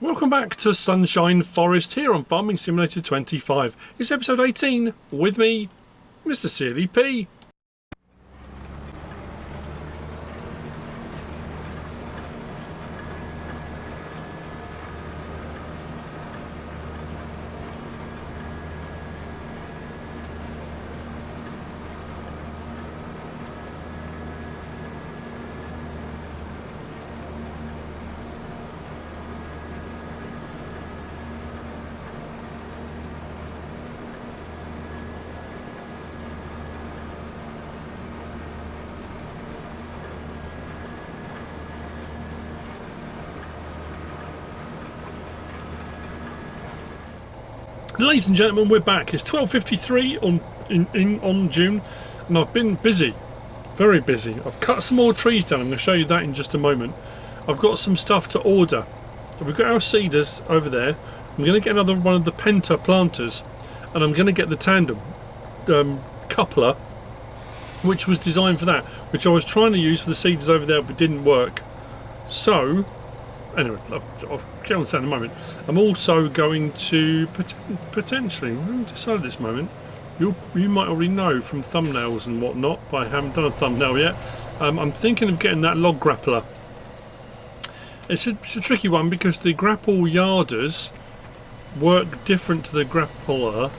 Welcome back to Sunshine Forest here on Farming Simulator 25. It's episode 18 with me, MrSealyp. Ladies and gentlemen, we're back. It's 12:53 on June, and I've been busy, very busy. I've cut some more trees down. I'm going to show you that in just a moment. I've got some stuff to order. We've got our seeders over there. I'm going to get another one of the Penta planters, and I'm going to get the tandem coupler, which was designed for that, which I was trying to use for the seeders over there, but didn't work. So anyway, I'll get on to that in a moment. I'm also going to potentially, I haven't decided at this moment, you might already know from thumbnails and whatnot, but I haven't done a thumbnail yet. I'm thinking of getting that log grappler. It's a tricky one because the grapple yarders work different to the grappler.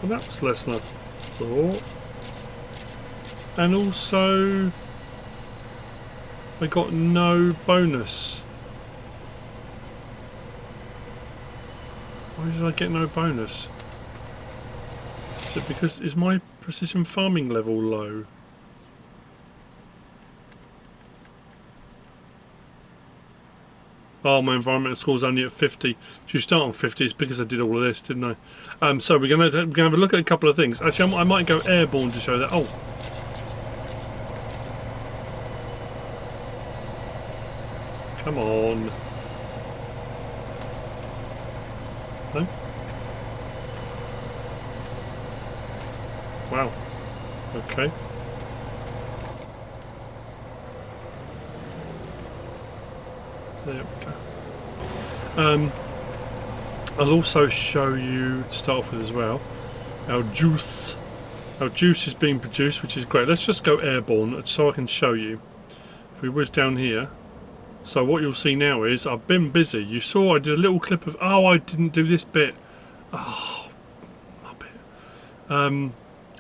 Well, that was less than I thought. And also, I got no bonus. Why did I get no bonus? Is it because is my precision farming level low? Oh, my environmental score's only at 50. So you start on 50. It's because I did all of this, didn't I? So we're gonna have a look at a couple of things. Actually, I might go airborne to show that. Oh. Come on. No? Wow. Okay. There we go. I'll also show you, to start off with as well, our juice. Our juice is being produced, which is great. Let's just go airborne so I can show you. If we whiz down here. So what you'll see now is I've been busy. You saw I did a little clip of, oh, I didn't do this bit. Oh, my bit.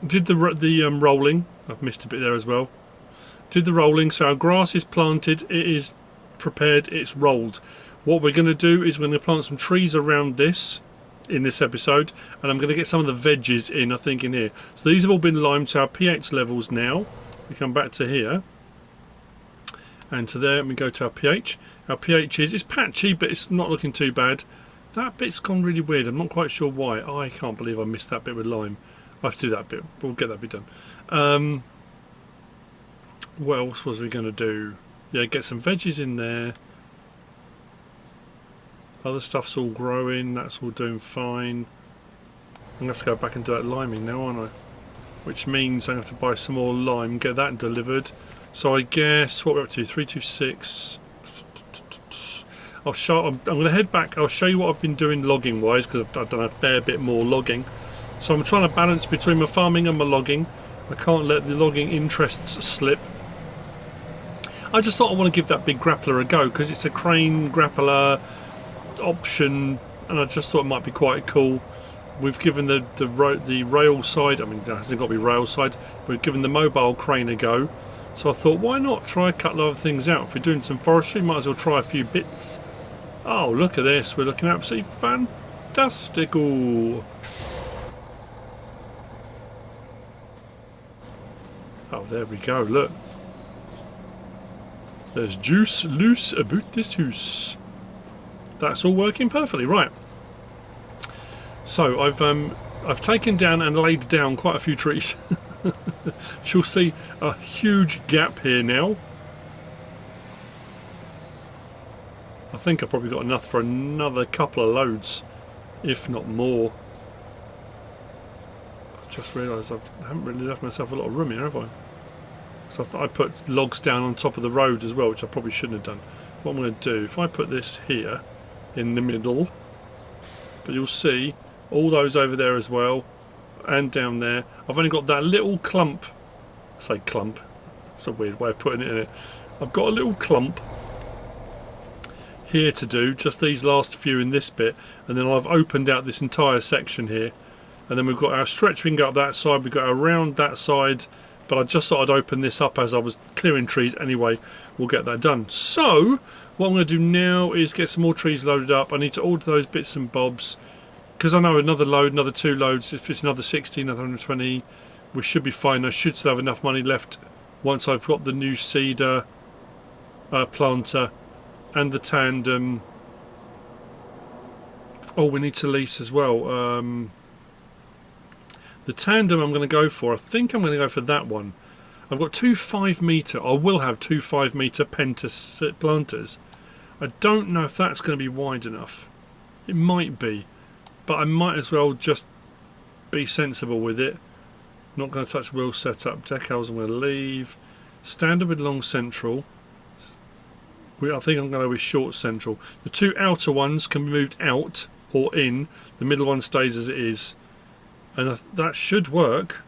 Did the rolling. I've missed a bit there as well. Did the rolling. So our grass is planted. It is prepared. It's rolled. What we're going to do is we're going to plant some trees around this in this episode, and I'm going to get some of the veggies in, I think, in here. So these have all been limed to our pH levels now. We come back to here. And to there, and we go to our pH. Our pH is, it's patchy, but it's not looking too bad. That bit's gone really weird. I'm not quite sure why. I can't believe I missed that bit with lime. I have to do that bit. We'll get that bit done. What else was we going to do? Yeah, get some veggies in there. Other stuff's all growing. That's all doing fine. I'm going to have to go back and do that liming now, aren't I? Which means I'm going to have to buy some more lime, get that delivered. So I guess what we're up to, 326. I'm going to head back. I'll show you what I've been doing logging wise, because I've done a fair bit more logging. So I'm trying to balance between my farming and my logging. I can't let the logging interests slip. I just thought I want to give that big grappler a go because it's a crane grappler option, and I just thought it might be quite cool. We've given the rail side. I mean, it hasn't got to be rail side. We've given the mobile crane a go. So I thought, why not try a couple of other things out? If we're doing some forestry, might as well try a few bits. Oh, look at this. We're looking absolutely fantastic. Oh, there we go. Look. There's juice loose about this house. That's all working perfectly. Right. So I've taken down and laid down quite a few trees. You'll see a huge gap here now. I think I've probably got enough for another couple of loads, if not more. I just realised I haven't really left myself a lot of room here, have I? So I put logs down on top of the road as well, which I probably shouldn't have done. what I'm going to do, if I put this here in the middle, but you'll see all those over there as well, and down there. I've only got that little clump. I say clump. It's a weird way of putting it in it. I've got a little clump here to do, just these last few in this bit, and then I've opened out this entire section here, and then we've got our stretch wing up that side, we've got around that side, but I just thought I'd open this up as I was clearing trees anyway. We'll get that done. So what I'm going to do now is get some more trees loaded up. I need to order those bits and bobs, because I know another load, another 2 loads, if it's another 60, another 120, we should be fine. I should still have enough money left once I've got the new seeder planter and the tandem. Oh, we need to lease as well. The tandem I'm going to go for, I think I'm going to go for that one. I've got 2 5-metre, I will have 2 5-metre penta planters. I don't know if that's going to be wide enough. It might be, but I might as well just be sensible with it. Not going to touch wheel setup. Decals I'm going to leave. Standard with long central. I think I'm going to go with short central. The 2 outer ones can be moved out or in. The middle one stays as it is. And that should work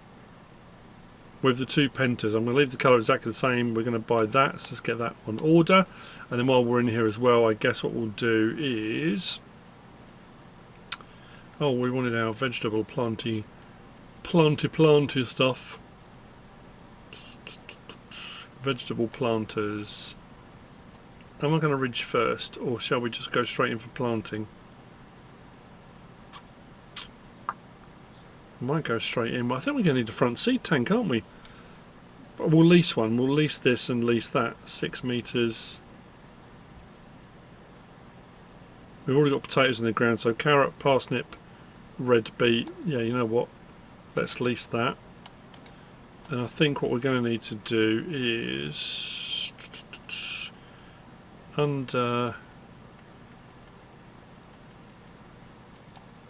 with the 2 pentas. I'm going to leave the colour exactly the same. We're going to buy that. So let's get that on order. And then while we're in here as well, I guess what we'll do is... Oh, we wanted our vegetable planty stuff. Vegetable planters. Am I going to ridge first, or shall we just go straight in for planting? I might go straight in, but I think we're going to need a front seed tank, aren't we? But we'll lease one. We'll lease this and lease that. 6 metres. We've already got potatoes in the ground, so carrot, parsnip, red beet. Yeah, you know what? Let's lease that. And I think what we're going to need to do is under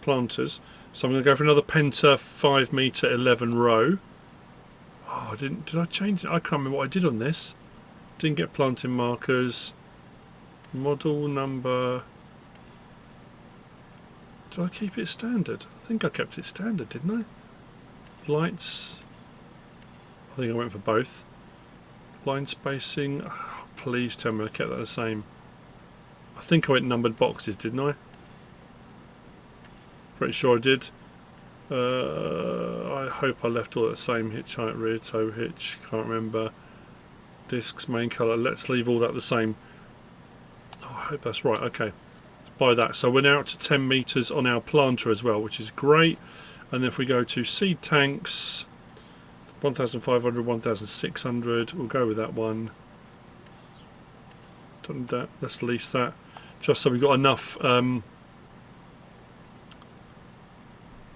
planters. So I'm going to go for another penta 5-metre 11 row. Oh, did I change it? I can't remember what I did on this. Didn't get planting markers. Model number. Did I keep it standard? I think I kept it standard, didn't I? Lights. I think I went for both. Line spacing. Oh, please tell me I kept that the same. I think I went numbered boxes, didn't I? Pretty sure I did. I hope I left all the same. Hitch height, rear toe hitch. Can't remember. Discs, main colour. Let's leave all that the same. Oh, I hope that's right. Okay. Let's buy that. So we're now up to 10 metres on our planter as well, which is great. And if we go to seed tanks, 1,500, 1,600. We'll go with that one. Done that. Let's lease that. Just so we've got enough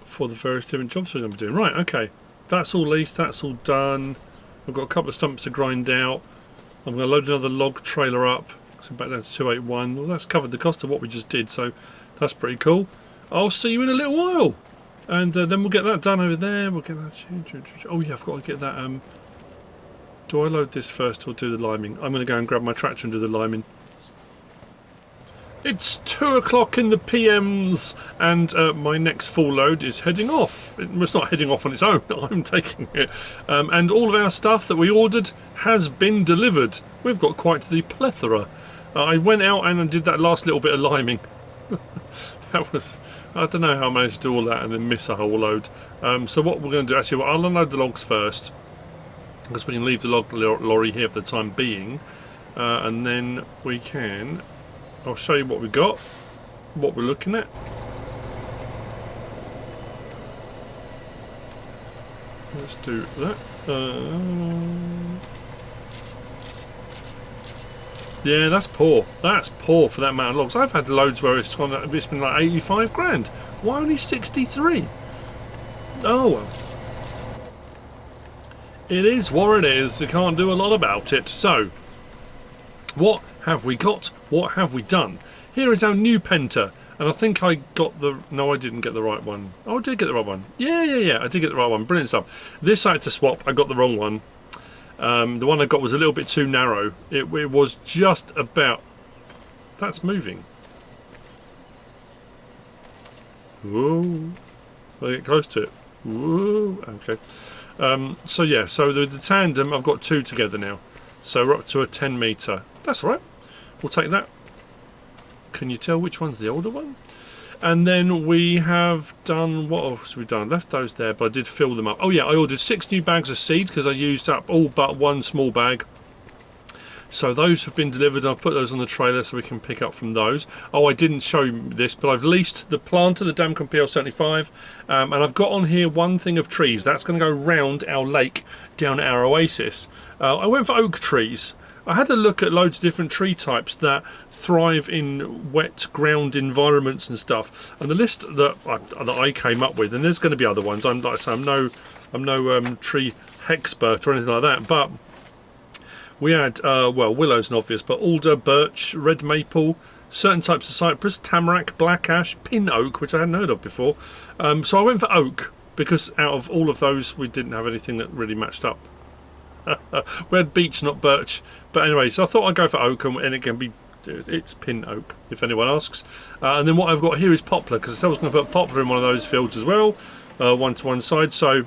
for the various different jobs we're going to be doing. Right, okay. That's all leased. That's all done. I've got a couple of stumps to grind out. I'm going to load another log trailer up. So back down to 281. Well, that's covered the cost of what we just did, so that's pretty cool. I'll see you in a little while. And then we'll get that done over there. We'll get that. Oh yeah, I've got to get that. Do I load this first or do the liming? I'm going to go and grab my tractor and do the liming. It's 2 o'clock in the PMs, and my next full load is heading off. It's not heading off on its own. I'm taking it. And all of our stuff that we ordered has been delivered. We've got quite the plethora. I went out and did that last little bit of liming. That was... I don't know how I managed to do all that and then miss a whole load. So what we're going to do, actually, I'll unload the logs first, because we can leave the log lorry here for the time being, and then we can, I'll show you what we got, what we're looking at. Let's do that. Yeah, that's poor. That's poor for that amount of logs. I've had loads where it's been like 85 grand. Why only 63? Oh well. It is what it is. You can't do a lot about it. So, what have we got? What have we done? Here is our new penta. And I think I got the... No, I didn't get the right one. Oh, I did get the right one. Yeah. I did get the right one. Brilliant stuff. This I had to swap. I got the wrong one. The one I got was a little bit too narrow. It was just about That's moving. Whoa. I get close to it. Whoa. Okay. So yeah, so the tandem, I've got 2 together now. So we're up to a 10 metre. That's all right. We'll take that. Can you tell which one's the older one? And then we have done, what else have we done? Left those there, but I did fill them up. Oh yeah, I ordered 6 new bags of seed because I used up all but 1 small bag. So those have been delivered. I've put those on the trailer so we can pick up from those. Oh, I didn't show you this, but I've leased the planter, the Damcon PL75, and I've got on here 1 thing of trees. That's going to go round our lake down at our oasis. I went for oak trees. I had a look at loads of different tree types that thrive in wet ground environments and stuff. And the list that I came up with, and there's going to be other ones. I'm like I say, I'm no tree expert or anything like that, but we had, well, willow's an obvious, but alder, birch, red maple, certain types of cypress, tamarack, black ash, pin oak, which I hadn't heard of before. So I went for oak, because out of all of those, we didn't have anything that really matched up. We had beech, not birch. But anyway, so I thought I'd go for oak, and it can be, it's pin oak, if anyone asks. And then what I've got here is poplar, because I was going to put poplar in one of those fields as well, 1 to 1 side. So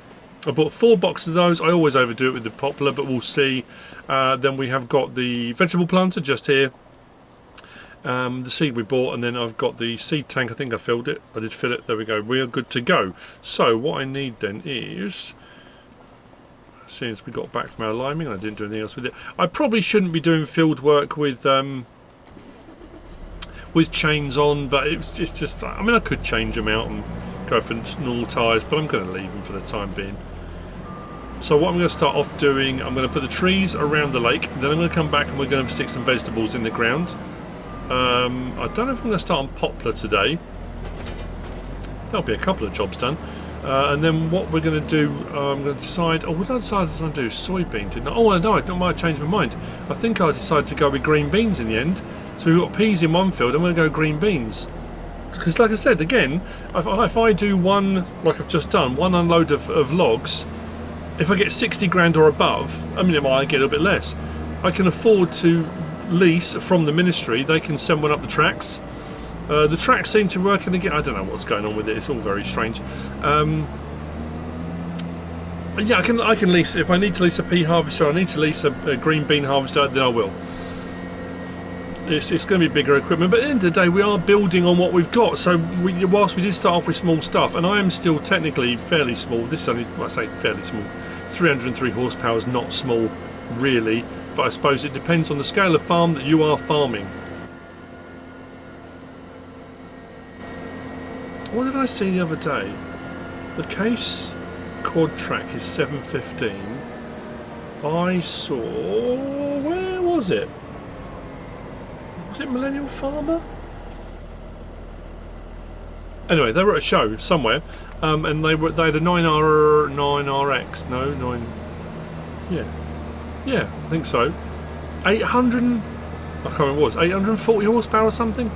I bought 4 boxes of those. I always overdo it with the poplar, but we'll see. Then we have got the vegetable planter just here, the seed we bought, and then I've got the seed tank. I think I filled it. I did fill it. There we go. We are good to go. So what I need then is, since we got back from our liming, I didn't do anything else with it. I probably shouldn't be doing field work with chains on, but it's just, I mean, I could change them out and go for normal tyres, but I'm going to leave them for the time being. So what I'm going to start off doing, I'm going to put the trees around the lake, then I'm going to come back and we're going to stick some vegetables in the ground. I don't know if I'm going to start on poplar today. There'll be a couple of jobs done. And then what we're going to do, I'm going to decide, oh, what did I decide to do? Soybean, didn't I? Oh, no, I might change my mind. I think I decided to go with green beans in the end. So we've got peas in one field, I'm going to go green beans. Because like I said, again, if I do one, like I've just done, 1 unload of logs, if I get 60 grand or above, I mean, it might get a little bit less, I can afford to lease from the ministry. They can send one up the tracks. The tracks seem to be working again. I don't know what's going on with it. It's all very strange. Yeah, I can lease. If I need to lease a pea harvester, I need to lease a green bean harvester, then I will. It's going to be bigger equipment, but at the end of the day, we are building on what we've got. So whilst we did start off with small stuff, and I am still technically fairly small. This is only, well, I say fairly small. 303 horsepower is not small, really. But I suppose it depends on the scale of farm that you are farming. What did I see the other day? The case quad track is 715. I saw, where was it? Was it Millennial Farmer? Anyway, they were at a show somewhere, and they had a 9RX. No, 9. Yeah, I think so. 800. I can't remember what it was. 840 horsepower or something.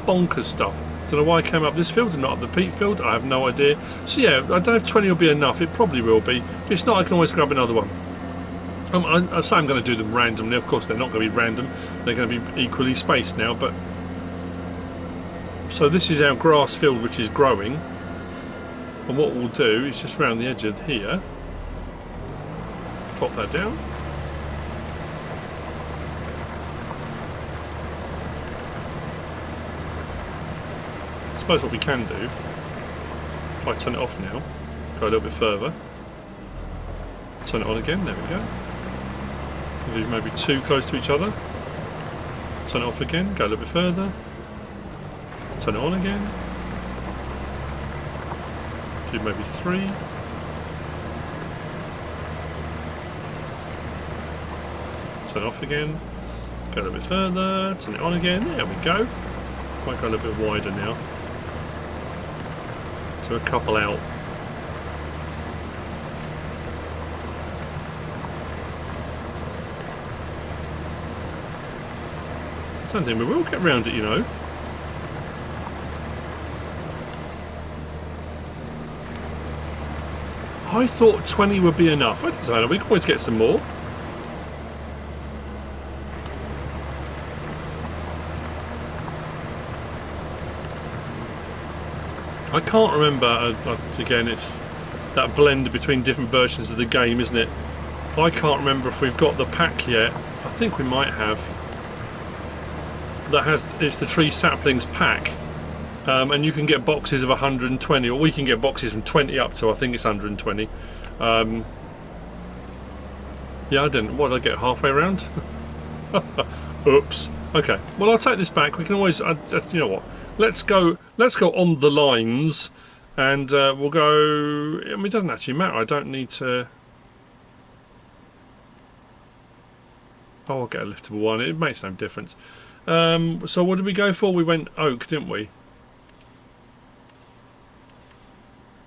Bonkers stuff. Don't know why I came up this field and not up the peat field. I have no idea. So yeah, I don't know if 20 will be enough. It probably will be. If it's not, I can always grab another one. I say I'm going to do them randomly. Of course, they're not going to be random. They're going to be equally spaced now. But so this is our grass field, which is growing. And what we'll do is just round the edge of here. Plop that down. I suppose what we can do, if I turn it off now, go a little bit further, turn it on again, there we go. Do maybe 2 close to each other, turn it off again, go a little bit further, turn it on again, do maybe 3, turn it off again, go a little bit further, turn it on again, there we go. Might go a little bit wider now. To a couple out. I don't think we will get round it, you know. I thought 20 would be enough. I don't know, we can always get some more. I can't remember, again, it's that blend between different versions of the game, isn't it? I can't remember if we've got the pack yet. I think we might have. It's the tree saplings pack. And you can get boxes of 120, or we can get boxes from 20 up to, I think it's 120. Yeah, I didn't. What did I get? Halfway around? Oops. Okay. Well, I'll take this back. We can always. You know what? Let's go. Let's go on the lines, and we'll go. I mean, it doesn't actually matter. I don't need to. Oh, I'll get a liftable one. It makes no difference. So what did we go for? We went oak, didn't we?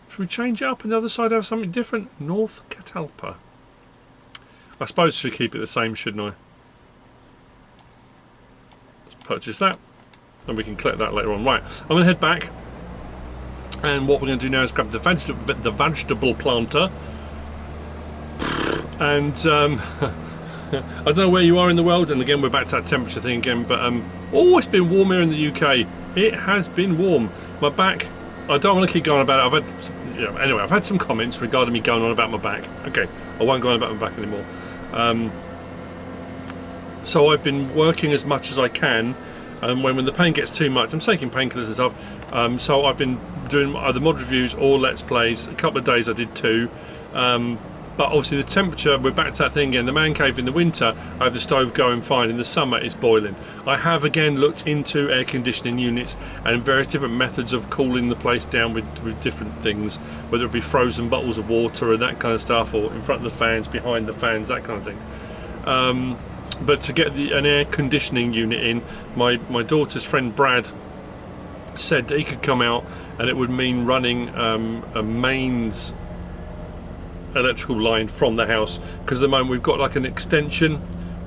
Should we change it up on the other side? Have something different? North Catalpa. I suppose I should keep it the same, shouldn't I? Let's purchase that, and we can collect that later on. Right, I'm going to head back, and what we're going to do now is grab the vegetable planter, and I don't know where you are in the world, and again we're back to that temperature thing again, but oh, it's been warm here in the UK. It has been warm. My back, I don't want to keep going about it. Anyway, I've had some comments regarding me going on about my back. Okay, I won't go on about my back anymore. So I've been working as much as I can, and when the pain gets too much, I'm taking painkillers and stuff. So I've been doing either mod reviews or let's plays. A couple of days I did 2. But obviously the temperature, we're back to that thing again. The man cave in the winter, I have the stove going fine. In the summer, it's boiling. I have again looked into air conditioning units and various different methods of cooling the place down with different things, whether it be frozen bottles of water and that kind of stuff, or in front of the fans, behind the fans, that kind of thing. But to get an air conditioning unit in, my daughter's friend Brad said that he could come out, and it would mean running a mains electrical line from the house, because at the moment we've got like an extension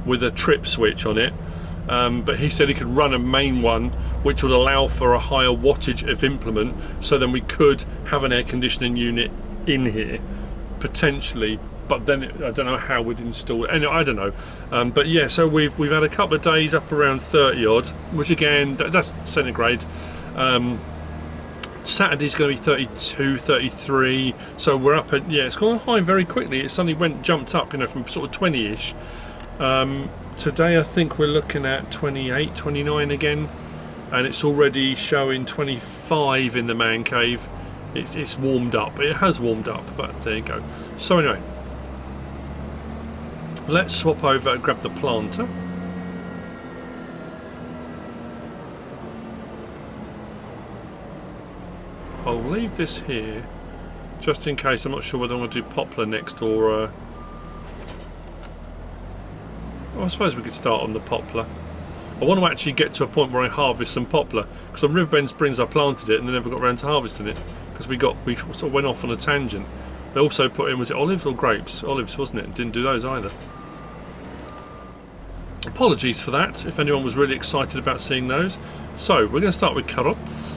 with a trip switch on it, but he said he could run a main one which would allow for a higher wattage of implement, so then we could have an air conditioning unit in here potentially, but then I don't know how we'd install it. Anyway, I don't know, but yeah, so we've had a couple of days up around 30 odd, which again that's centigrade. Saturday's going to be 32, 33, so we're up at, yeah, it's gone high very quickly. It suddenly jumped up, you know, from sort of 20-ish. Today I think we're looking at 28, 29 again, and it's already showing 25 in the man cave. It's warmed up. It has warmed up, but there you go. So anyway, let's swap over and grab the planter. I'll leave this here just in case. I'm not sure whether I'm going to do poplar next or well, I suppose we could start on the poplar. I want to actually get to a point where I harvest some poplar, because on Riverbend Springs I planted it and I never got around to harvesting it, because we sort of went off on a tangent. They also put in, was it olives or grapes? Olives, wasn't it? Didn't do those either. Apologies for that if anyone was really excited about seeing those. So we're going to start with carrots.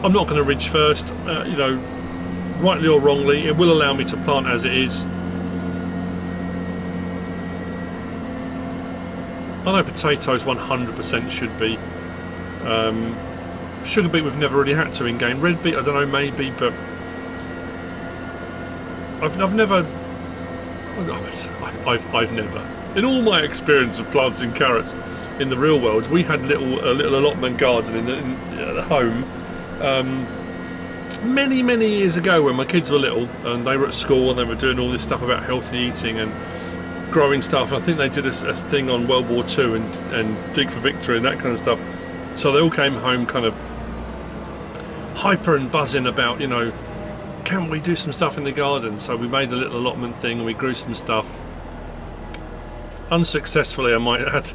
I'm not going to ridge first, you know, rightly or wrongly, it will allow me to plant as it is. I know potatoes 100% should be. Sugar beet we've never really had to in game. Red beet I don't know, maybe, but I've never. I've never. In all my experience of planting carrots in the real world, we had a little allotment garden at home. Many years ago when my kids were little and they were at school and they were doing all this stuff about healthy eating and growing stuff. I think they did a thing on World War II and Dig for Victory and that kind of stuff. So they all came home kind of hyper and buzzing about, you know, can we do some stuff in the garden? So we made a little allotment thing and we grew some stuff. Unsuccessfully, I might add.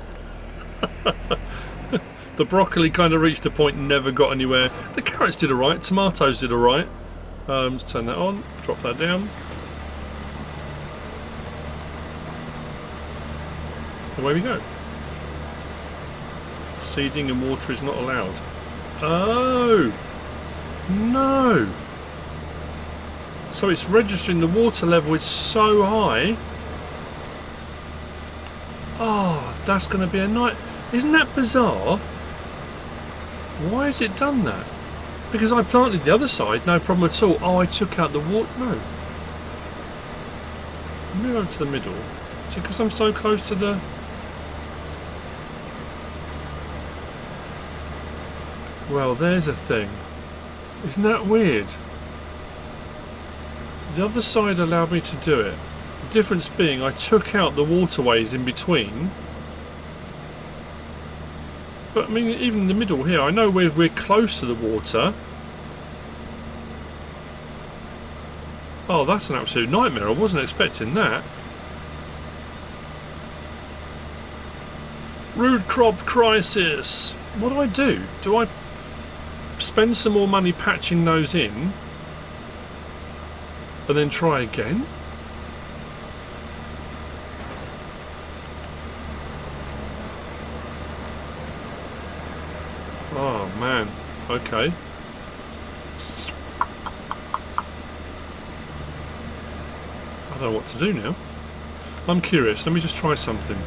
The broccoli kind of reached a point and never got anywhere. The carrots did alright, tomatoes did alright. Let's turn that on, drop that down. Away we go. Seeding and water is not allowed. Oh! No! So it's registering the water level is so high. Oh, that's going to be a night. Isn't that bizarre? Why has it done that? Because I planted the other side, no problem at all. Oh, I took out the water. No. Move over to the middle. See, because I'm so close to the... Well, there's a thing. Isn't that weird? The other side allowed me to do it. The difference being I took out the waterways in between. But I mean, even in the middle here, I know we're close to the water. Oh, that's an absolute nightmare. I wasn't expecting that. Root crop crisis. What do I do? Do I spend some more money patching those in and then try again? Oh man, okay. I don't know what to do now. I'm curious, let me just try something.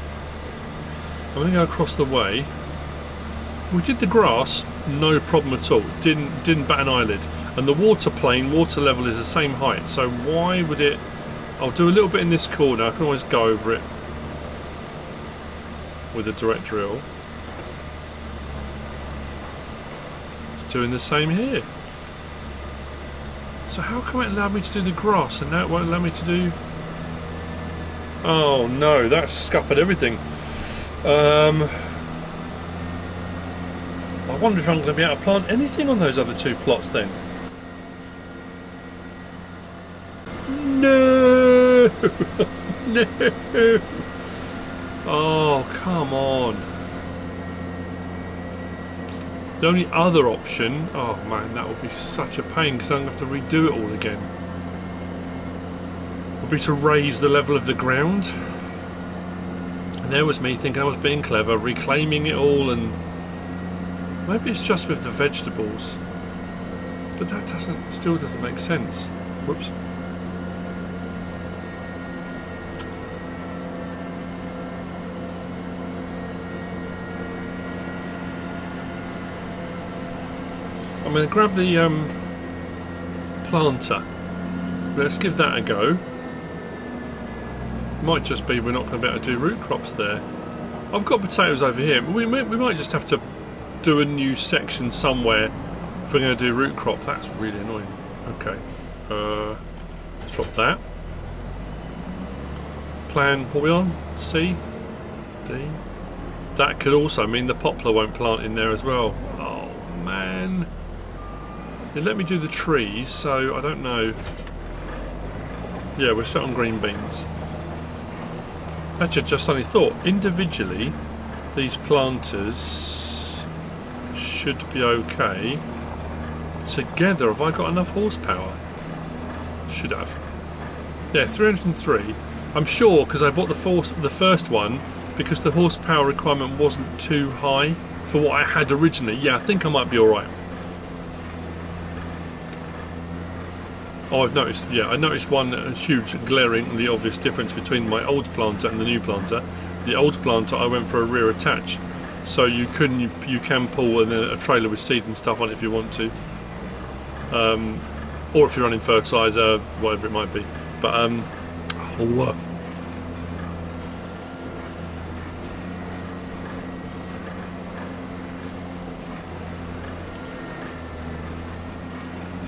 I'm going to go across the way. We did the grass, no problem at all. Didn't bat an eyelid. And the water plane, water level is the same height. So why would it... I'll do a little bit in this corner. I can always go over it with a direct drill. It's doing the same here. So how come it allowed me to do the grass and now it won't allow me to do... Oh no, that's scuppered everything. I wonder if I'm going to be able to plant anything on those other two plots then. No! No! Oh, come on. The only other option... Oh man, that would be such a pain because I'm going to have to redo it all again. Would be to raise the level of the ground. And there was me thinking I was being clever, reclaiming it all, and maybe it's just with the vegetables, but that still doesn't make sense. Whoops. I'm going to grab the planter. Let's give that a go. Might just be we're not going to be able to do root crops there. I've got potatoes over here. We might just have to do a new section somewhere if we're going to do root crop. That's really annoying. Okay. Let's drop that. Plan, what are we on? C? D? That could also mean the poplar won't plant in there as well. Oh man. They let me do the trees, so I don't know. Yeah, we're set on green beans. Actually, I just suddenly thought, individually, these planters should be okay. Together, have I got enough horsepower? Should have. Yeah, 303. I'm sure, because I bought the first one, because the horsepower requirement wasn't too high for what I had originally. Yeah, I think I might be alright. Oh, I've noticed, yeah, I noticed one huge, glaringly obvious difference between my old planter and the new planter. The old planter, I went for a rear attach, so you can pull a trailer with seed and stuff on it if you want to, or if you're running fertiliser, whatever it might be. But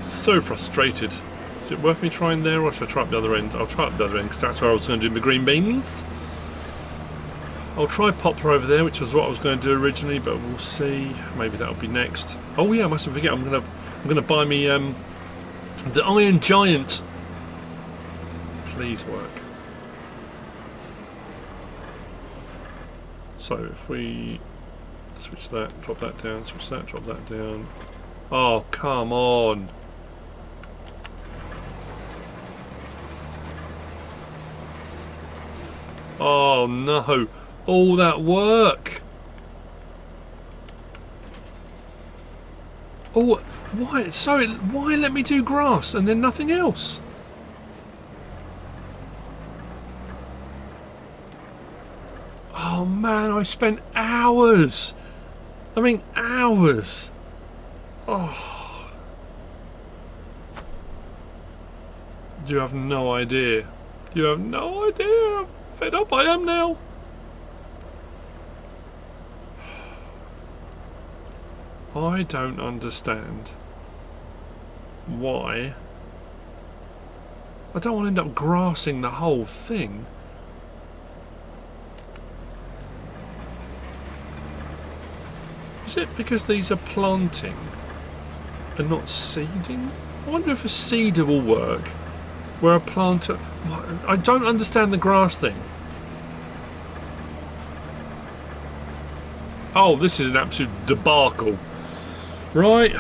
so frustrated. Is it worth me trying there, or should I try up the other end? I'll try up the other end because that's where I was going to do my green beans. I'll try poplar over there, which was what I was going to do originally, but we'll see. Maybe that'll be next. Oh yeah, I mustn't forget. I'm gonna buy me the Iron Giant. Please work. So if we switch that, drop that down, switch that, drop that down. Oh come on. Oh no, all that work. Oh, why? So why let me do grass and then nothing else? Oh Oh man, I spent hours. I mean, hours. Oh. You have no idea. You have no idea how fed up I am now. I don't understand why. I don't want to end up grassing the whole thing. Is it because these are planting and not seeding? I wonder if a seeder will work where a planter... I don't understand the grass thing. Oh, this is an absolute debacle. Right.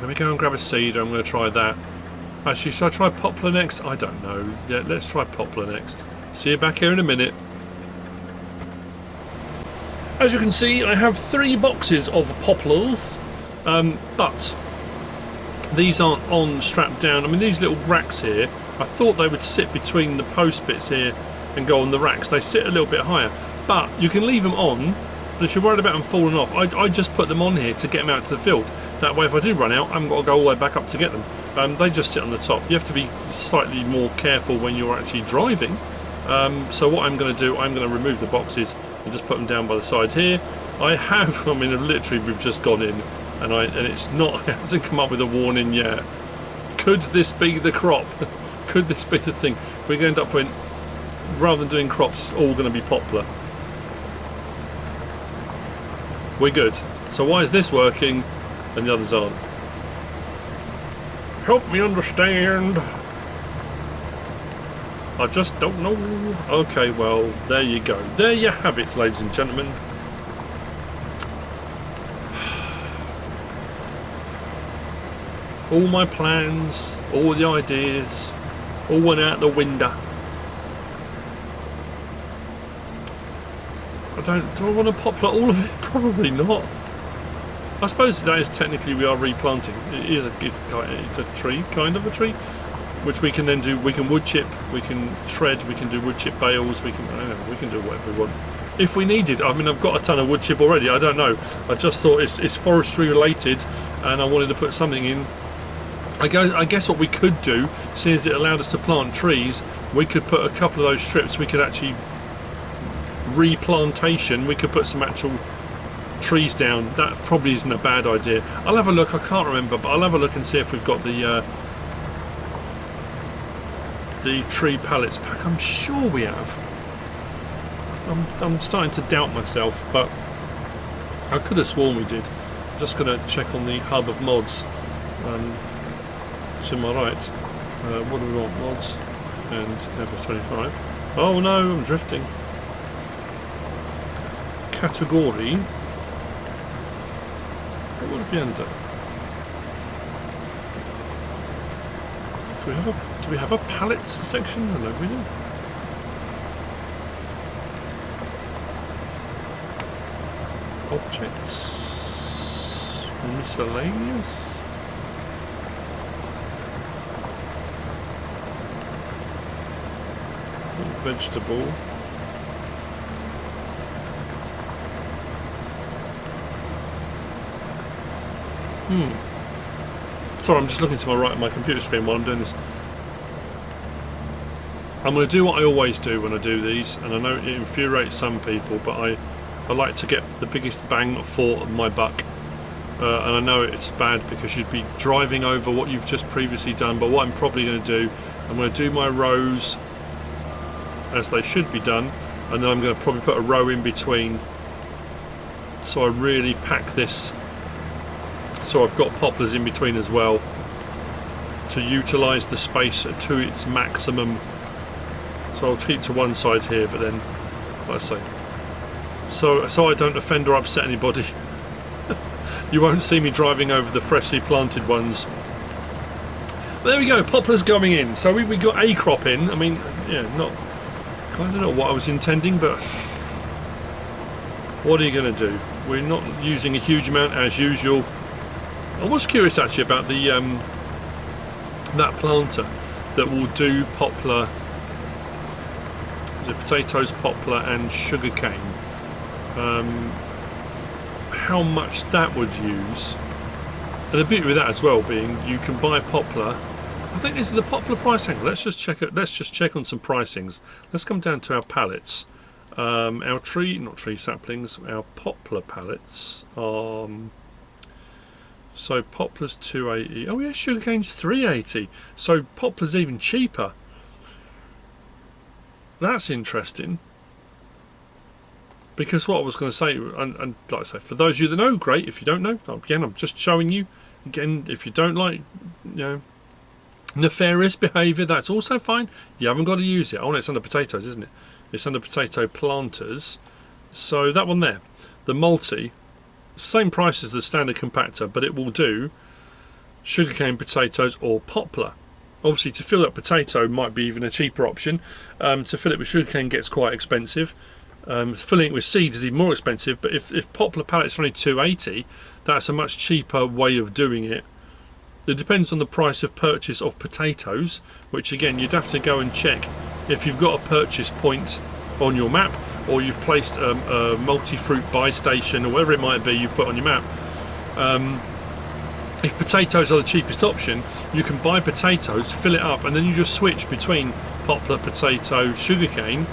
Let me go and grab a seeder. I'm going to try that. Actually, should I try poplar next? I don't know. Yeah, let's try poplar next. See you back here in a minute. As you can see, I have 3 boxes of poplars, but these aren't on strapped down. I mean, these little racks here, I thought they would sit between the post bits here and go on the racks. They sit a little bit higher, but you can leave them on. And if you're worried about them falling off, I just put them on here to get them out to the field. That way, if I do run out, I haven't got to go all the way back up to get them. They just sit on the top. You have to be slightly more careful when you're actually driving. So what I'm going to do, I'm going to remove the boxes and just put them down by the sides here. I mean, literally, we've just gone in, and it's not, it hasn't come up with a warning yet. Could this be the crop? Could this be the thing? We're going to end up putting, rather than doing crops, it's all going to be poplar. We're good. So why is this working and the others aren't? Help me understand. I just don't know. Okay, well, there you go. There you have it, ladies and gentlemen. All my plans, all the ideas, all went out the window. Do I want to poplar all of it? Probably not. I suppose that is technically we are replanting. It's a tree, kind of a tree, which we can then do. We can wood chip, we can shred, we can do wood chip bales. We can do whatever we want if we needed. I mean, I've got a ton of wood chip already. I don't know. I just thought it's forestry related, and I wanted to put something in. I guess what we could do, since it allowed us to plant trees, we could put a couple of those strips. We could actually replantation. We could put some actual trees down. That probably isn't a bad idea. I'll have a look. I can't remember, but I'll have a look and see if we've got the tree pallets pack. I'm sure we have. I'm starting to doubt myself, but I could have sworn we did. I'm just going to check on the hub of mods to my right. What do we want? Mods and F25. Oh no, I'm drifting. Category. What would it be under? Do we have a pallets section? I don't know, we do. Objects. Miscellaneous. Vegetable. Sorry, I'm just looking to my right on my computer screen while I'm doing this. I'm going to do what I always do when I do these, and I know it infuriates some people, but I like to get the biggest bang for my buck. And I know it's bad because you'd be driving over what you've just previously done, but what I'm probably going to do, I'm going to do my rows as they should be done, and then I'm going to probably put a row in between, so I really pack this. So I've got poplars in between as well to utilise the space to its maximum. So I'll keep to one side here, but then, like I say, so I don't offend or upset anybody. You won't see me driving over the freshly planted ones. But there we go, poplars going in. So we got a crop in. I mean, yeah, I don't know what I was intending, but what are you going to do? We're not using a huge amount as usual. I was curious actually about the that planter that will do poplar. was it potatoes, poplar and sugarcane. How much that would use, and the beauty with that as well being you can buy poplar. I think this is the poplar price angle. Let's just check it. Let's just check on some pricings. Let's come down to our pallets. Our not tree saplings, our poplar pallets. So poplar's 280. Oh yeah, sugarcane's 380. So poplar's even cheaper. That's interesting. Because what I was going to say, and like I say, for those of you that know, great. If you don't know, again, I'm just showing you. Again, if you don't like, nefarious behaviour, that's also fine. You haven't got to use it. Oh, it's under potatoes, isn't it? It's under potato planters. So that one there, the multi, same price as the standard compactor, but it will do sugarcane, potatoes or poplar. Obviously, to fill up potato might be even a cheaper option. To fill it with sugarcane gets quite expensive. Filling it with seeds is even more expensive, but if poplar pallets are only 280, that's a much cheaper way of doing it. It depends on the price of purchase of potatoes, which again you'd have to go and check if you've got a purchase point on your map, or you've placed a multi-fruit buy station or whatever it might be you put on your map. If potatoes are the cheapest option, you can buy potatoes, fill it up, and then you just switch between poplar, potato, sugarcane.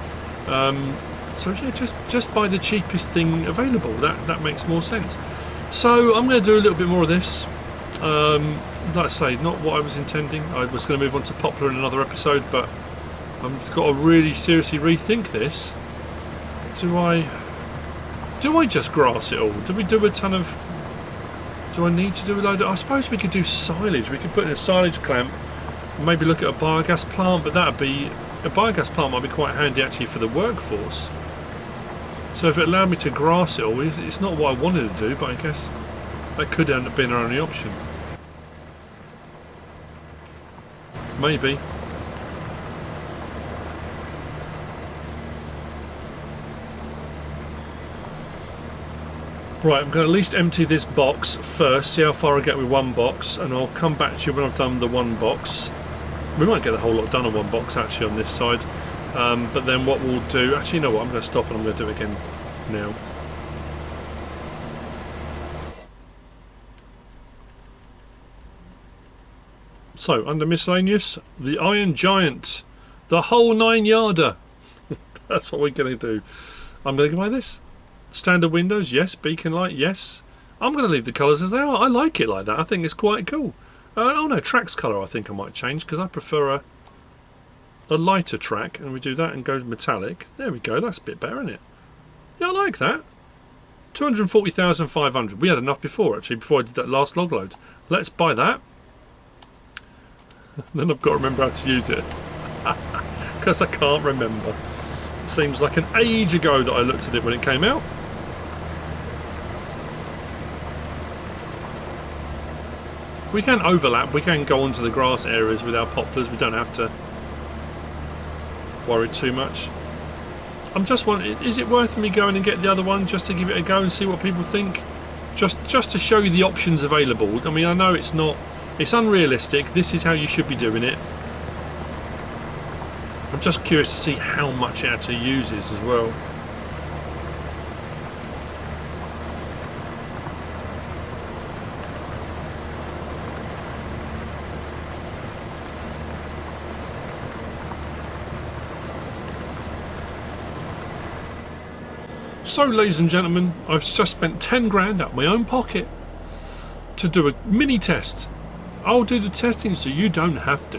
So yeah, just buy the cheapest thing available. That makes more sense. So I'm going to do a little bit more of this. Like I say, not what I was intending. I was going to move on to poplar in another episode, but I've got to really seriously rethink this. Do I just grass it all? Do we do a ton of? Do I need to do a load of? I suppose we could do silage. We could put in a silage clamp. Maybe look at a biogas plant, but that'd be a biogas plant might be quite handy actually for the workforce. So if it allowed me to grass it all, it's not what I wanted to do, but I guess that could end up being our only option. Maybe. Right, I'm going to at least empty this box first, see how far I get with one box, and I'll come back to you when I've done the one box. We might get the whole lot done on one box actually on this side. But then what we'll do, actually you know what, I'm going to stop and I'm going to do it again now. So under miscellaneous, the Iron Giant, the whole 9-yarder. That's what we're going to do. I'm going to go by this. Standard windows, yes. Beacon light, yes. I'm going to leave the colours as they are. I like it like that. I think it's quite cool. Oh no, track's colour I think I might change because I prefer a lighter track, and we do that and go metallic. There we go, that's a bit better, isn't it? Yeah, I like that. 240,500. We had enough before actually, before I did that last log load. Let's buy that. Then I've got to remember how to use it. Because I can't remember. It seems like an age ago that I looked at it when it came out. We can overlap, we can go onto the grass areas with our poplars, we don't have to worry too much. I'm just wondering, is it worth me going and get the other one just to give it a go and see what people think? Just to show you the options available. I mean, I know it's unrealistic, this is how you should be doing it. I'm just curious to see how much it actually uses as well. So ladies and gentlemen, I've just spent 10 grand out of my own pocket to do a mini test. I'll do the testing so you don't have to.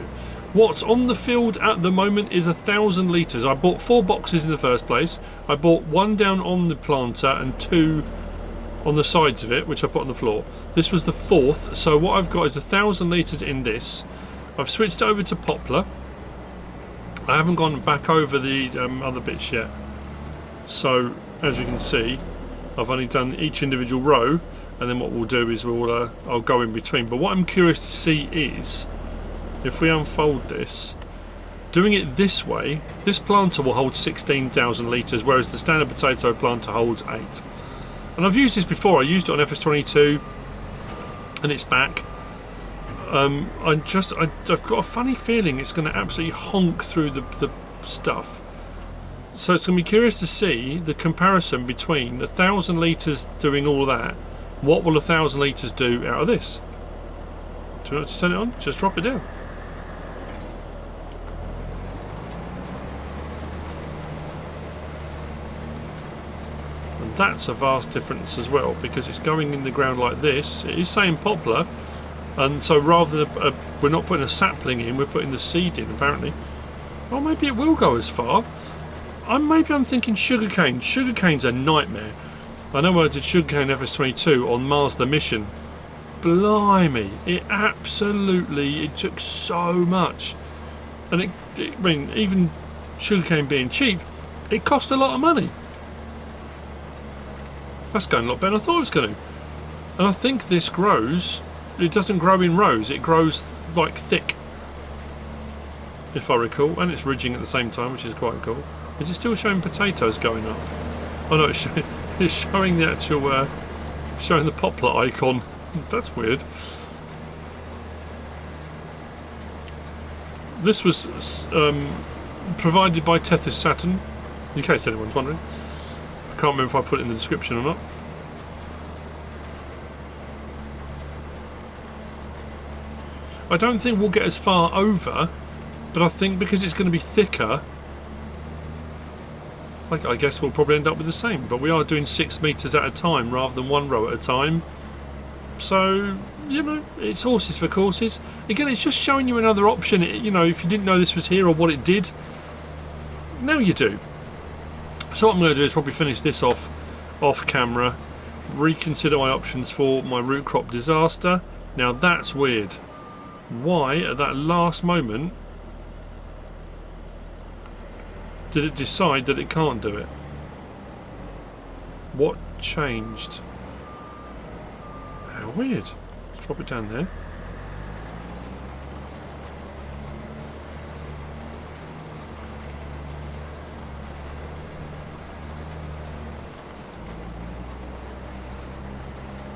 What's on the field at the moment is 1,000 litres. I bought 4 boxes in the first place. I bought 1 down on the planter and 2 on the sides of it, which I put on the floor. This was the 4th, so what I've got is 1,000 litres in this. I've switched over to poplar. I haven't gone back over the other bits yet. So as you can see, I've only done each individual row, and then what we'll do is I'll go in between. But what I'm curious to see is, if we unfold this, doing it this way, this planter will hold 16,000 litres, whereas the standard potato planter holds 8. And I've used this before. I used it on FS22, and it's back. I've got a funny feeling it's going to absolutely honk through the stuff. So it's going to be curious to see the comparison between 1,000 litres doing all that. What will 1,000 litres do out of this? Do you want to turn it on? Just drop it down. And that's a vast difference as well, because it's going in the ground like this. It is saying poplar, and so rather than we're not putting a sapling in, we're putting the seed in apparently. Well, maybe it will go as far. Maybe I'm thinking sugarcane. Sugarcane's a nightmare. I know I did sugarcane FS22 on Mars the Mission. Blimey, it took so much. And I mean, even sugarcane being cheap, it cost a lot of money. That's going a lot better than I thought it was going to. And I think this grows, it doesn't grow in rows, it grows like thick, if I recall, and it's ridging at the same time, which is quite cool. Is it still showing potatoes going up? Oh no, it's showing the actual, showing the poplar icon. That's weird. This was provided by Tethys Saturn, in case anyone's wondering. I can't remember if I put it in the description or not. I don't think we'll get as far over, but I think because it's going to be thicker, I guess we'll probably end up with the same. But we are doing 6 metres at a time rather than 1 row at a time. So, you know, it's horses for courses. Again, it's just showing you another option. You know, if you didn't know this was here or what it did, now you do. So what I'm going to do is probably finish this off camera, reconsider my options for my root crop disaster. Now that's weird. Why at that last moment did it decide that it can't do it? What changed? How weird. Let's drop it down there.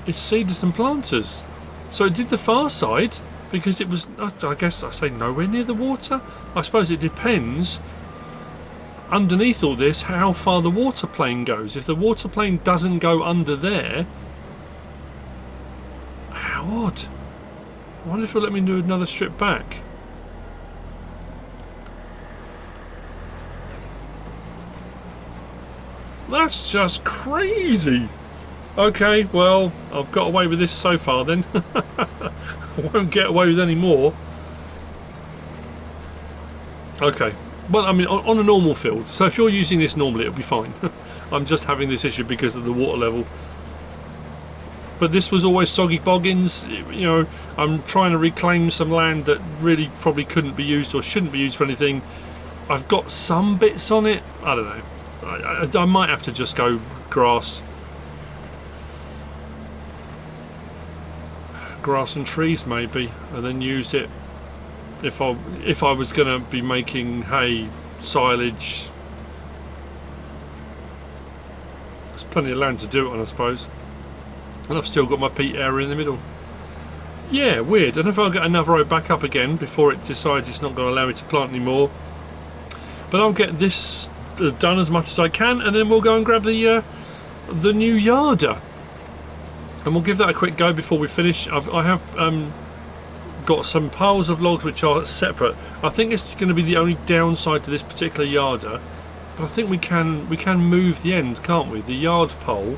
It's seeders and planters. So it did the far side because it was, I guess I say nowhere near the water. I suppose it depends underneath all this how far the water plane goes. If the water plane doesn't go under there, how odd. I wonder if it'll let me do another strip back. That's just crazy. Okay, well, I've got away with this so far then. I won't get away with any more. Okay, well, I mean, on a normal field. So if you're using this normally, it'll be fine. I'm just having this issue because of the water level. But this was always soggy boggins. You know, I'm trying to reclaim some land that really probably couldn't be used or shouldn't be used for anything. I've got some bits on it. I don't know. I might have to just go grass and trees maybe, and then use it if I was going to be making hay, silage. There's plenty of land to do it on, I suppose. And I've still got my peat area in the middle. Yeah, weird. I don't know if I'll get another row back up again before it decides it's not going to allow me to plant anymore. But I'll get this done as much as I can, and then we'll go and grab the new yarder. And we'll give that a quick go before we finish. I have got some piles of logs which are separate. I think it's going to be the only downside to this particular yarder, but I think we can move the end, can't we? The yard pole,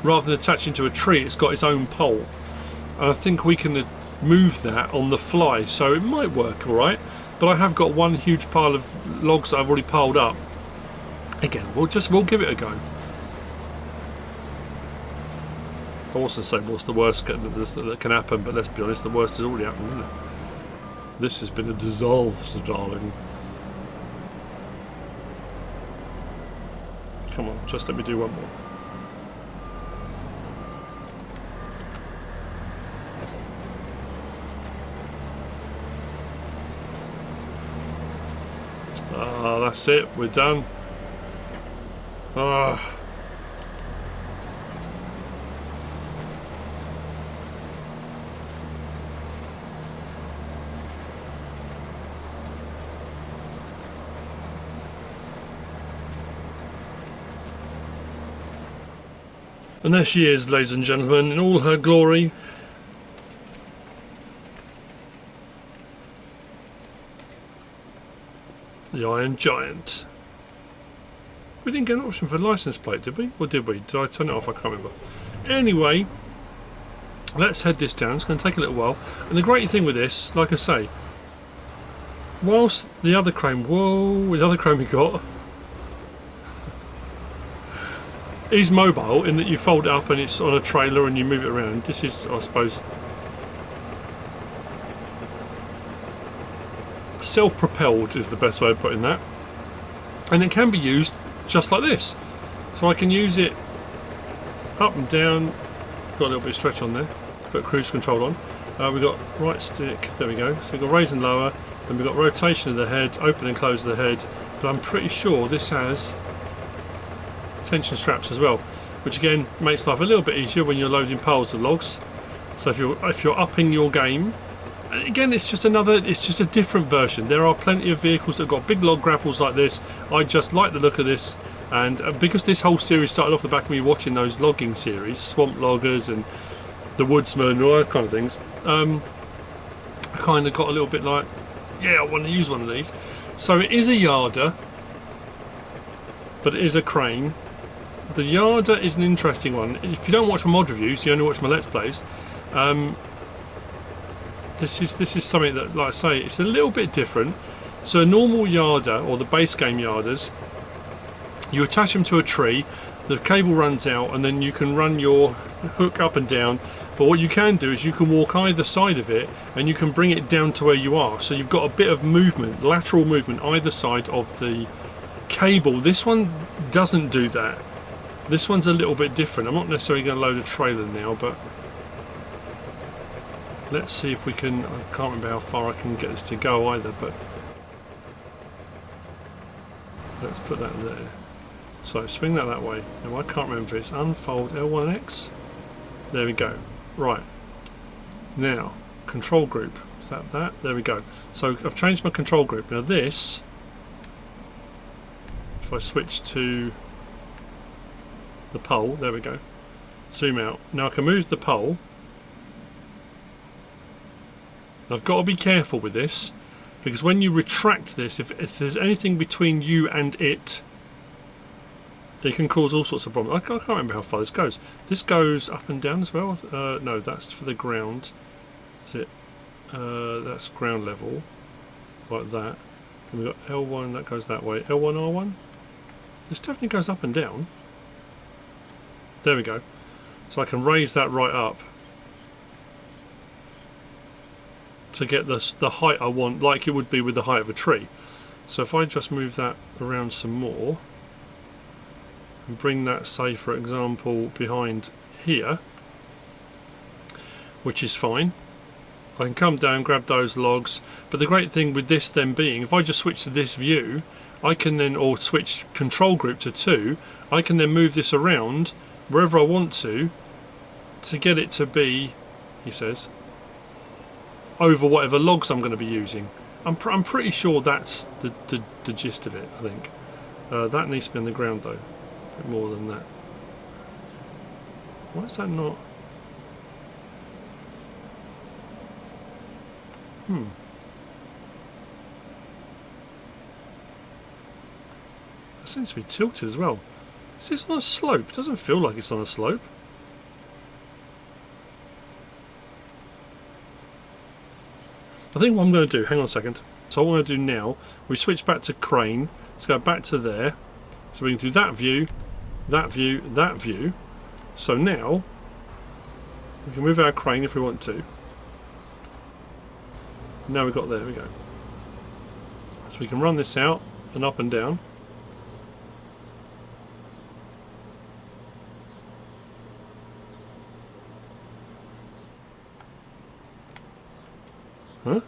rather than attaching to a tree, it's got its own pole, and I think we can move that on the fly, so it might work all right. But I have got one huge pile of logs that I've already piled up. Again, we'll give it a go. I was going to say what's the worst that can happen, but let's be honest, the worst has already happened, isn't it? This has been a disaster, darling. Come on, just let me do one more. Ah, that's it, we're done. Ah. And there she is, ladies and gentlemen, in all her glory. The Iron Giant. We didn't get an option for license plate, did we? Or did we? Did I turn it off? I can't remember. Anyway, let's head this down. It's going to take a little while. And the great thing with this, like I say, whilst the other crane, the other crane we got is mobile in that you fold it up and it's on a trailer and you move it around. This is, I suppose, self-propelled is the best way of putting that. And it can be used just like this. So I can use it up and down. Got a little bit of stretch on there. Let's put cruise control on. We've got right stick, there we go. So we've got raise and lower, then we've got rotation of the head, open and close of the head. But I'm pretty sure this has tension straps as well, which again makes life a little bit easier when you're loading piles of logs. So if you're upping your game, and again it's just a different version. There are plenty of vehicles that have got big log grapples like this. I just like the look of this, and because this whole series started off the back of me watching those logging series, Swamp Loggers and the Woodsman and all those kind of things, I kind of got a little bit like, yeah, I want to use one of these. So it is a yarder, but it is a crane. The yarder is an interesting one. If you don't watch my mod reviews, you only watch my let's plays. This is something that, like I say, it's a little bit different. So a normal yarder, or the base game yarders, you attach them to a tree, the cable runs out, and then you can run your hook up and down. But what you can do is you can walk either side of it, and you can bring it down to where you are. So you've got a bit of movement, lateral movement, either side of the cable. This one doesn't do that. This one's a little bit different. I'm not necessarily going to load a trailer now, but let's see if we can. I can't remember how far I can get this to go either, but let's put that there. So swing that way. Now I can't remember if it's unfold L1X. There we go. Right. Now, control group. Is that? There we go. So I've changed my control group. Now this, if I switch to the pole, there we go. Zoom out. Now I can move the pole. I've got to be careful with this, because when you retract this, if there's anything between you and it can cause all sorts of problems. I can't remember how far this goes. This goes up and down as well. No, that's for the ground. Is it? That's ground level, like that. And we've got L1 that goes that way. L1, R1. This definitely goes up and down. There we go. So I can raise that right up to get the height I want, like it would be with the height of a tree. So if I just move that around some more and bring that, say for example, behind here, which is fine, I can come down, grab those logs. But the great thing with this then being, if I just switch to this view, I can then, or switch control group to 2, I can then move this around wherever I want to get it to be, he says, over whatever logs I'm going to be using. I'm pretty sure that's the gist of it, I think. That needs to be on the ground though, a bit more than that. Why is that not? That seems to be tilted as well. Is this on a slope? It doesn't feel like it's on a slope. I think what I'm going to do, hang on a second. So what I'm going to do now, we switch back to crane. Let's go back to there. So we can do that view, that view, that view. So now, we can move our crane if we want to. Now we've got, there we go. So we can run this out and up and down. Huh?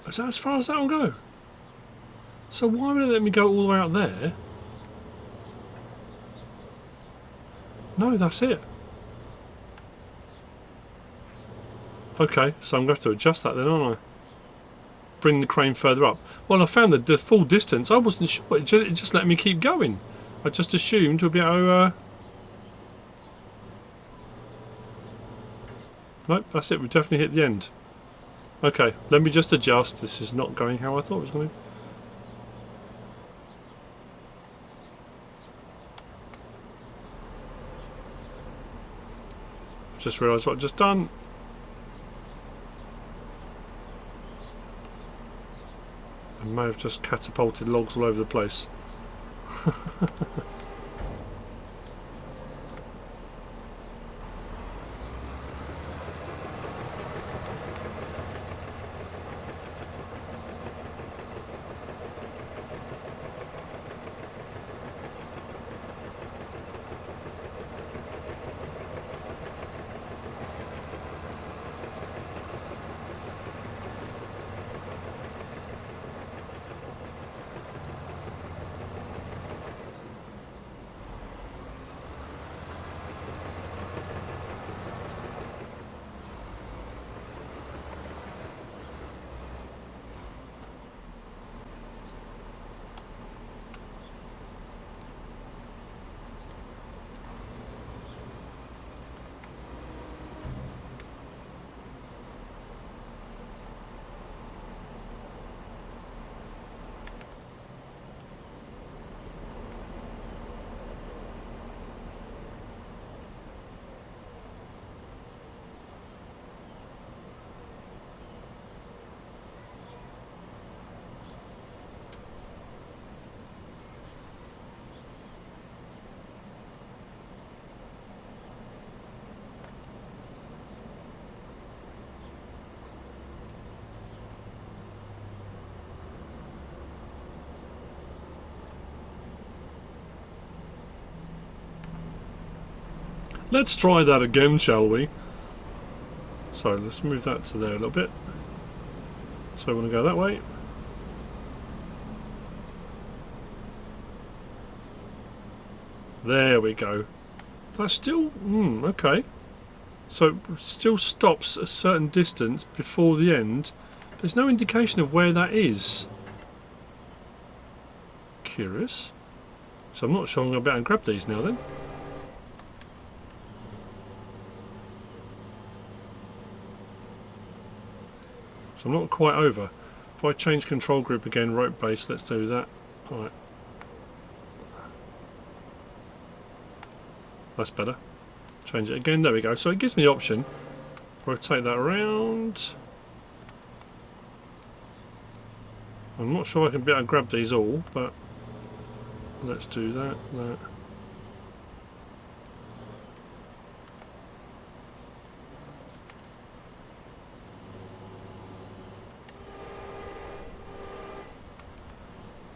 Is that as far as that will go? So why would it let me go all the way out there? No, that's it. Okay, so I'm going to have to adjust that then, aren't I? Bring the crane further up. Well, I found that the full distance, I wasn't sure. It just let me keep going. I just assumed we'd be able to... Nope, that's it. We definitely hit the end. Okay, let me just adjust. This is not going how I thought it was going to. Just realised what I've just done. I may have just catapulted logs all over the place. Let's try that again, shall we? So let's move that to there a little bit. So I want to go that way. There we go. That's still... okay. So it still stops a certain distance before the end. There's no indication of where that is. Curious. So I'm not sure I'm going to be able to grab these now then. So I'm not quite over. If I change control group again, rope base, let's do that. Alright. That's better. Change it again, there we go. So it gives me the option. Rotate that around. I'm not sure I can be able to grab these all, but let's do that.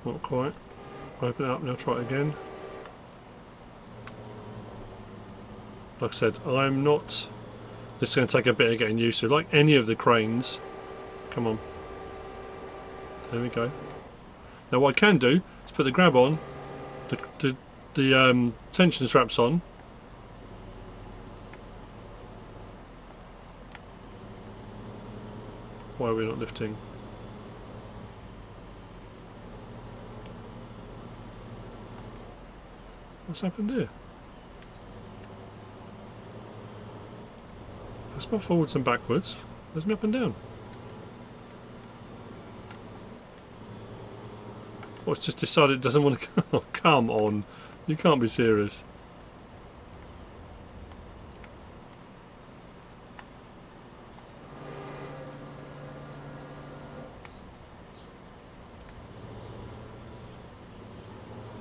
Not quite. Open it up now, try it again. Like I said, I'm not... This is going to take a bit of getting used to, like any of the cranes. Come on. There we go. Now what I can do is put the grab on, the tension straps on. Why are we not lifting? What's happened here? That's not forwards and backwards. There's me up and down. Oh, it's just decided it doesn't want to come. Oh, come on. You can't be serious.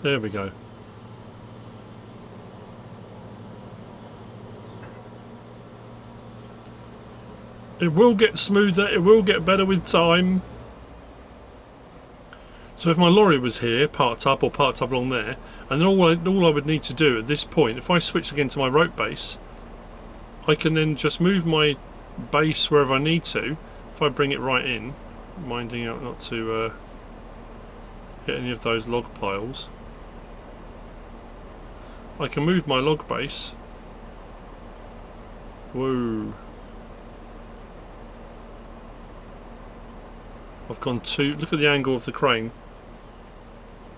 There we go. It will get smoother, it will get better with time. So if my lorry was here, parked up or parked up along there, and then all I would need to do at this point, if I switch again to my rope base, I can then just move my base wherever I need to. If I bring it right in, minding out not to hit any of those log piles, I can move my log base. Whoa. I've gone look at the angle of the crane.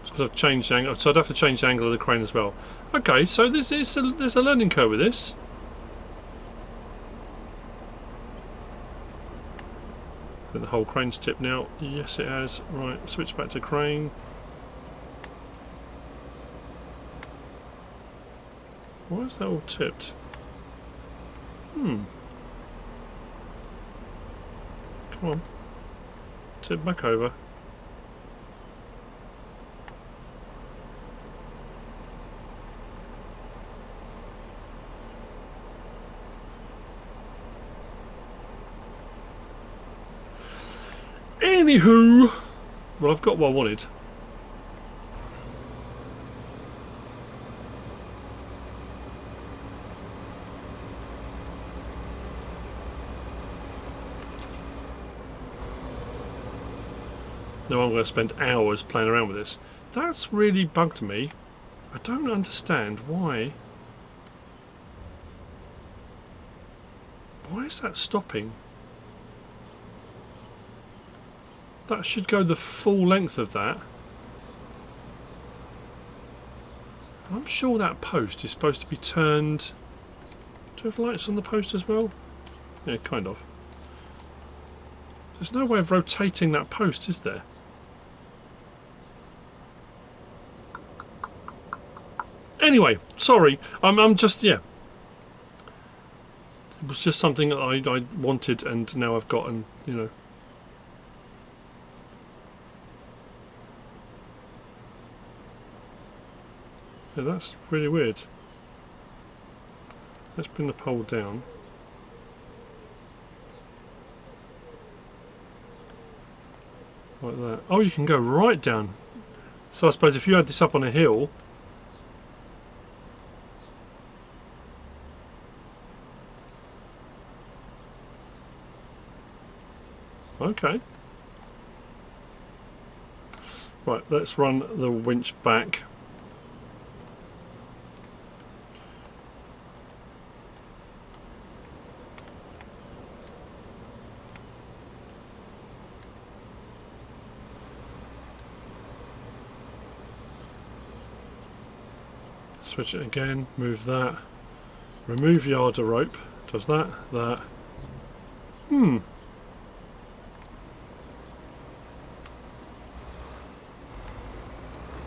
It's because I've changed the angle, so I'd have to change the angle of the crane as well. Okay, so there's a learning curve with this. I think the whole crane's tipped now. Yes, it has. Right, switch back to crane. Why is that all tipped? Come on. Tip back over. Anywho, well, I've got what I wanted. Now I'm going to spend hours playing around with this. That's really bugged me. I don't understand why. Why is that stopping? That should go the full length of that. I'm sure that post is supposed to be turned. Do you have lights on the post as well? Yeah, kind of. There's no way of rotating that post, is there? Anyway, sorry. I'm just, yeah. It was just something that I wanted and now I've got, and you know. Yeah, that's really weird. Let's bring the pole down. Like that. Oh, you can go right down. So I suppose if you had this up on a hill. Okay. Right, let's run the winch back. Switch it again, move that. Remove yarder rope. Does that, that.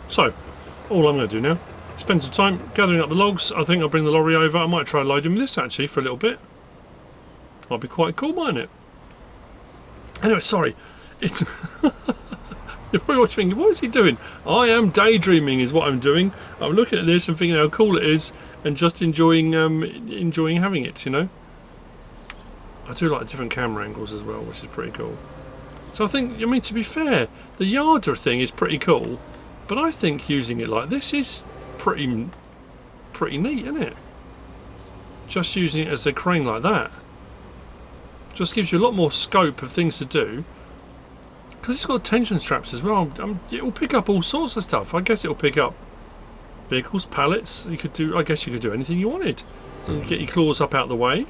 So, all I'm going to do now, spend some time gathering up the logs. I think I'll bring the lorry over. I might try loading with this actually for a little bit. Might be quite cool, mightn't it? Anyway, sorry. It's you're probably watching, what is he doing? I am daydreaming is what I'm doing. I'm looking at this and thinking how cool it is and just enjoying having it, you know. I do like different camera angles as well, which is pretty cool. So I think, I mean, to be fair, the yarder thing is pretty cool. But I think using it like this is pretty neat, isn't it? Just using it as a crane like that just gives you a lot more scope of things to do. Because it's got tension straps as well. It will pick up all sorts of stuff. I guess it will pick up vehicles, pallets. You could do. I guess you could do anything you wanted. So you get your claws up out the way.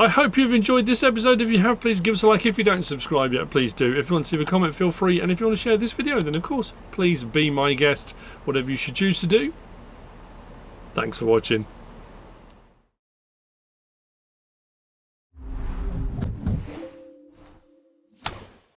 I hope you've enjoyed this episode. If you have, please give us a like. If you don't subscribe yet, please do. If you want to leave a comment, feel free. And if you want to share this video, then of course, please be my guest. Whatever you should choose to do. Thanks for watching.